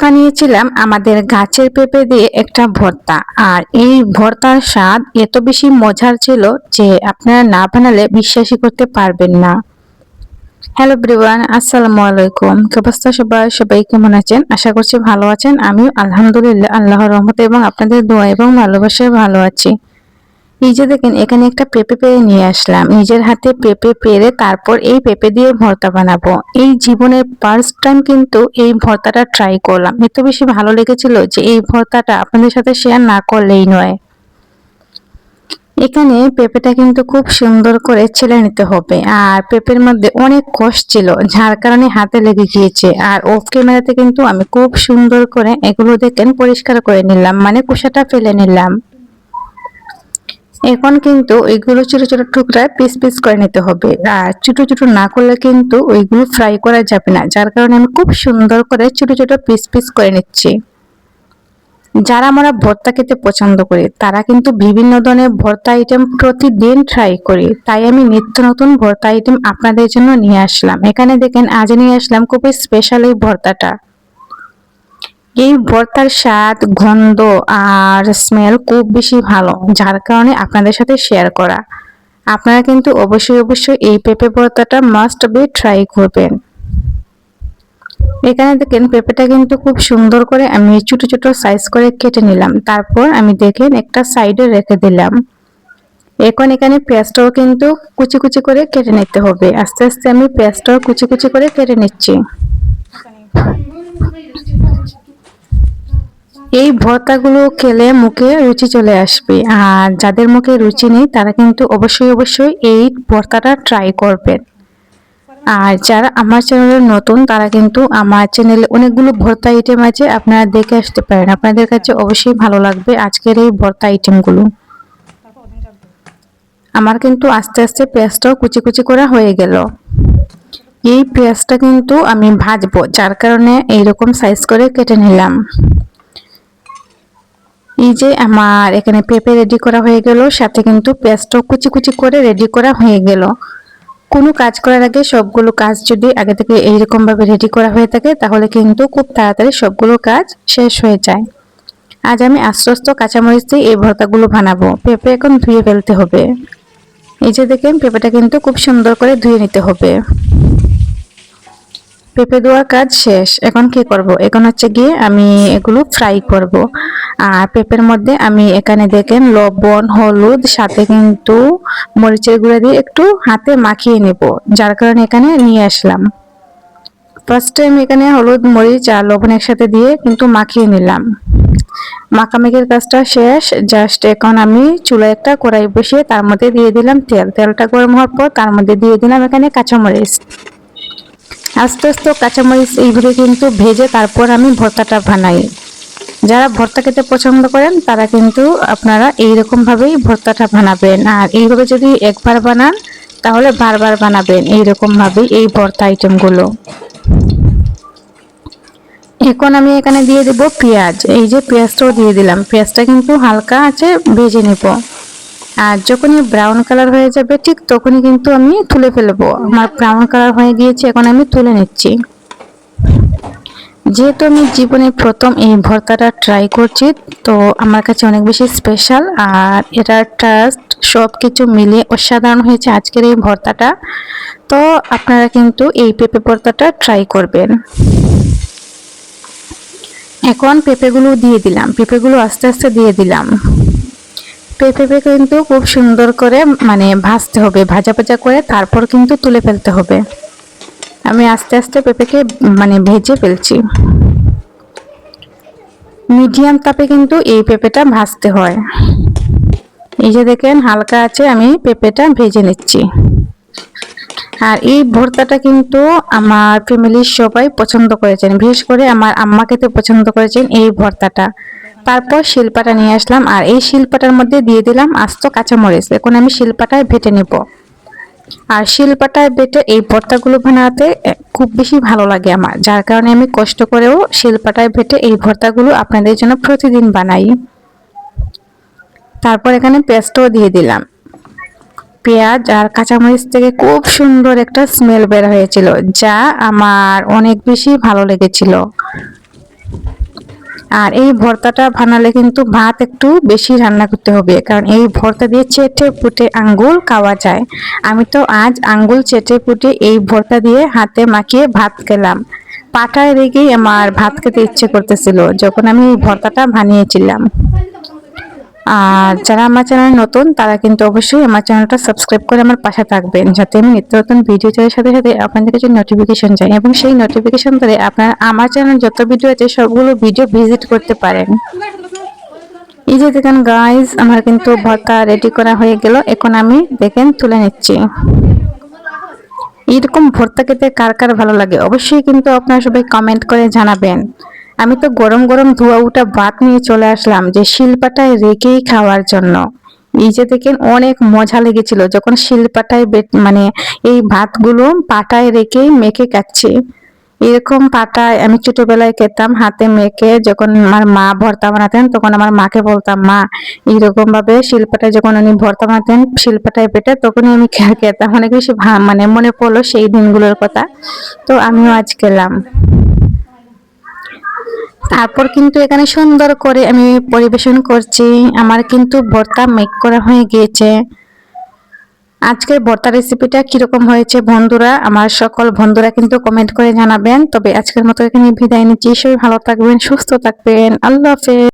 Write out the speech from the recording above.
বানিয়েছিলাম আমাদের গাছের পেঁপে দিয়ে একটা ভর্তা। আর এই ভর্তার স্বাদ এত বেশি মজার ছিল যে আপনারা না বানালে বিশ্বাসই করতে পারবেন না। হ্যালো এভরিওয়ান, আসসালামু আলাইকুম। কি অবস্থা সবাই? সবাই কেমন আছেন? আশা করছি ভালো আছেন। আমিও আলহামদুলিল্লাহ আল্লাহর রহমতে এবং আপনাদের দোয়া এবং ভালোবাসায় ভালো আছি। এই যে দেখেন, এখানে একটা পেঁপে পেরে নিয়ে আসলাম। নিজের হাতে পেঁপে পেরে তারপর এই পেঁপে দিয়ে ভর্তা বানাবো। এই জীবনের ফার্স্ট টাইম কিন্তু এই ভর্তাটা ট্রাই করলাম। এত বেশি ভালো লেগেছিল যে এই ভর্তাটা আপনাদের সাথে শেয়ার না করলেই নয়। এখানে পেঁপেটা কিন্তু খুব সুন্দর করে ছেলে নিতে হবে, আর পেঁপের মধ্যে অনেক কষ ছিল যার কারণে হাতে লেগে গিয়েছে। আর অফ ক্যামেরাতে কিন্তু আমি খুব সুন্দর করে এগুলো দেখেন পরিষ্কার করে নিলাম, মানে খোসাটা ফেলে নিলাম। এখন কিন্তু ওইগুলো ছোট ছোট টুকরায় পিস পিস করে নিতে হবে, আর ছোট ছোট না করলে কিন্তু ওইগুলো ফ্রাই করা যাবে না। যার কারণে আমি খুব সুন্দর করে ছোট ছোট পিস পিস করে নিচ্ছি। যারা আমরা ভর্তা খেতে পছন্দ করি তারা কিন্তু বিভিন্ন ধরনের ভর্তা আইটেম প্রতিদিন ট্রাই করি, তাই আমি নিত্য নতুন ভর্তা আইটেম আপনাদের জন্য নিয়ে আসলাম। এখানে দেখেন আজ নিয়ে আসলাম খুবই স্পেশাল এই ভর্তাটা। এই ভর্তার স্বাদ, গন্ধ আর স্মেল খুব বেশি ভালো, যার কারণে আপনাদের সাথে শেয়ার করা। আপনারা কিন্তু অবশ্যই অবশ্যই এই পেঁপে ভর্তাটা মাস্ট বি ট্রাই করবেন। এখানে দেখেন পেঁপেটা কিন্তু খুব সুন্দর করে আমি ছোট ছোট সাইজ করে কেটে নিলাম, তারপর আমি দেখেন একটা সাইডে রেখে দিলাম। এখন এখানে পেঁয়াজটাও কিন্তু কুচি কুচি করে কেটে নিতে হবে। আস্তে আস্তে আমি পেঁয়াজটাও কুচি কুচি করে কেটে নিচ্ছি। এই ভর্তাগুলো খেলে মুখে রুচি চলে আসবে, আর যাদের মুখে রুচি নেই তারা কিন্তু অবশ্যই অবশ্যই এই ভর্তাটা ট্রাই করবেন। আর যারা আমার চ্যানেলে নতুন তারা কিন্তু আমার চ্যানেলে অনেকগুলো ভর্তা আইটেম আছে, আপনারা দেখে আসতে পারেন। আপনাদের কাছে অবশ্যই ভালো লাগবে আজকের এই ভর্তা আইটেমগুলো। আমার কিন্তু আস্তে আস্তে পেঁয়াজটাও কুচি কুচি করা হয়ে গেল। এই পেঁয়াজটা কিন্তু আমি ভাজবো, যার কারণে এইরকম সাইজ করে কেটে নিলাম। এই যে আমার এখানে পেঁপে রেডি করা হয়ে গেল, সাথে কিন্তু পেঁয়াজটাও কুচি কুচি করে রেডি করা হয়ে গেল। কোনো কাজ করার আগে সবগুলো কাজ যদি আগে থেকে এইরকম ভাবে রেডি করা হয়ে থাকে তাহলে কিন্তু খুব তাড়াতাড়ি সবগুলো কাজ শেষ হয়ে যায়। আজ আমি আস্তে আস্তে কাঁচামরিচ দিয়ে এই ভর্তাগুলো বানাবো। পেঁপে এখন ধুয়ে ফেলতে হবে। এই যে দেখেন পেঁপেটা কিন্তু খুব সুন্দর করে ধুয়ে নিতে হবে। পেঁপে ধোয়ার কাজ শেষ। এখন কি করব? এখন হচ্ছে গিয়ে আমি এগুলো ফ্রাই করব। আর পেঁপের মধ্যে আমি এখানে দেখেন লবণ, হলুদ, সাথে কিন্তু মরিচের গুঁড়া দিয়ে একটু হাতে মাখিয়ে নেব, যার কারণে এখানে নিয়ে আসলাম। ফার্স্ট টাইম এখানে হলুদ, মরিচ আর লবণ একসাথে দিয়ে কিন্তু মাখিয়ে নিলাম। মাখামাখির কাজটা শেষ। জাস্ট এখন আমি চুলায় একটা কড়াই বসিয়ে তার মধ্যে দিয়ে দিলাম তেল। তেলটা গরম হওয়ার পর তার মধ্যে দিয়ে দিলাম এখানে কাঁচামরিচ। আস্তে আস্তে কাঁচামরিচ এইভাবে কিন্তু ভেজে তারপর আমি ভর্তাটা বানাই। যারা ভর্তা খেতে পছন্দ করেন তারা কিন্তু আপনারা এইরকম ভাবেই ভর্তাটা বানাবেন। আর এইভাবে যদি একবার বানান তাহলে বারবার বানাবেন এইরকম ভাবেই এই ভর্তা আইটেমগুলো। এখন আমি এখানে দিয়ে দেব পেঁয়াজ। এই যে পেঁয়াজটাও দিয়ে দিলাম। পেঁয়াজটা কিন্তু হালকা আছে ভেজে নেব। আর যখনই ব্রাউন কালার হয়ে যাবে ঠিক তখনই কিন্তু আমি তুলে ফেলবো। আমার ব্রাউন কালার হয়ে গিয়েছে, এখন আমি তুলে নিচ্ছি। যেহেতু আমি জীবনে প্রথম এই ভর্তাটা ট্রাই করছি, তো আমার কাছে অনেক বেশি স্পেশাল। আর এটার টেস্ট সব কিছু মিলিয়ে অসাধারণ হয়েছে আজকের এই ভর্তাটা। তো আপনারা কিন্তু এই পেঁপে ভর্তাটা ট্রাই করবেন। এখন পেঁপেগুলো দিয়ে দিলাম। পেঁপেগুলো আস্তে আস্তে দিয়ে দিলাম। পেঁপে কিন্তু খুব সুন্দর করে মানে ভাজতে হবে, ভাজা ভাজা করে তারপর কিন্তু তুলে ফেলতে হবে। আমি আস্তে আস্তে পেঁপেকে মানে ভেজে ফেলছি। মিডিয়াম তাপে কিন্তু এই পেঁপেটা ভাজতে হয়। এই যে দেখেন হালকা আছে আমি পেঁপেটা ভেজে নিচ্ছি। আর এই ভর্তাটা কিন্তু আমার ফ্যামিলির সবাই পছন্দ করেছেন, বিশেষ করে আমার আম্মা খেতে পছন্দ করেছেন এই ভর্তাটা। তারপর শিলপাটা নিয়ে আসলাম, আর এই শিলপাটার মধ্যে দিয়ে দিলাম আস্ত কাঁচামরিচ। এখন আমি শিলপাটায় বেটে নেব। আর শিলপাটায় বেটে এই ভর্তাগুলো বানাতে খুব বেশি ভালো লাগে আমার, যার কারণে আমি কষ্ট করেও শিলপাটায় বেটে এই ভর্তাগুলো আপনাদের জন্য প্রতিদিন বানাই। তারপর এখানে পেস্টও দিয়ে দিলাম। পেঁয়াজ আর কাঁচামরিচ থেকে খুব সুন্দর একটা স্মেল বের হয়েছিল, যা আমার অনেক বেশি ভালো লেগেছিল। আর এই ভর্তাটা বানালে কিন্তু ভাত একটু বেশি রান্না করতে হবে, কারণ এই ভর্তা দিয়ে চেটে পুটে আঙ্গুল খাওয়া যায়। আমি তো আজ আঙ্গুল চেটে পুটে এই ভর্তা দিয়ে হাতে মাখিয়ে ভাত খেলাম। পাটায় রেখেই আমার ভাত খেতে ইচ্ছে করতেছিল যখন আমি এই ভর্তাটা বানিয়েছিলাম। আর যারা আমার চ্যানেল নতুন তারা কিন্তু অবশ্যই আমার চ্যানেলটা সাবস্ক্রাইব করে আমার পাশে থাকবেন, যাতে আমি নিত্য নতুন ভিডিও চাইলে সাথে সাথে আপনাদের কাছে নোটিফিকেশন যায়, এবং সেই নোটিফিকেশন ধরে আপনারা আমার চ্যানেল যত ভিডিও আছে সবগুলো ভিডিও ভিজিট করতে পারেন। এই যে দেখেন গাইজ, আমার কিন্তু ভর্তা রেডি করা হয়ে গেল। এখন আমি দেখেন তুলে নিচ্ছি। এইরকম ভর্তা খেতে কার কার ভালো লাগে অবশ্যই কিন্তু আপনারা সবাই কমেন্ট করে জানাবেন। আমি তো গরম গরম ধোয়া উঠা ভাত নিয়ে চলে আসলাম যে শিলপাটায় রেখেই খাওয়ার জন্য। এই যে দেখেন অনেক মজা লেগেছিল যখন শিলপাটায় মানে এই ভাতগুলো পাটায় রেখেই মেখে খাচ্ছি। এরকম পাটায় আমি ছোটবেলায় খেতাম হাতে মেখে, যখন আমার মা ভর্তা বানাতেন তখন আমার মাকে বলতাম, মা এইরকম ভাবে শিলপাটায় যখন উনি ভর্তা বানাতেন শিলপাটায় পেটে, তখনই আমি খেতাম। অনেক বেশি মানে মনে পড়লো সেই দিনগুলোর কথা। তো আমিও আজ খেলাম। তারপর কিন্তু এখানে সুন্দর করে আমি পরিবেশন করছি। আমার কিন্তু ভর্তা মেক করা হয়ে গিয়েছে। আজকের ভর্তা রেসিপিটা কিরকম হয়েছে বন্ধুরা, আমার সকল বন্ধুরা কিন্তু কমেন্ট করে জানাবেন। তবে আজকের মতো এখানে বিদায় নিচ্ছি। সবাই ভালো থাকবেন, সুস্থ থাকবেন, আল্লাহ হাফেজ।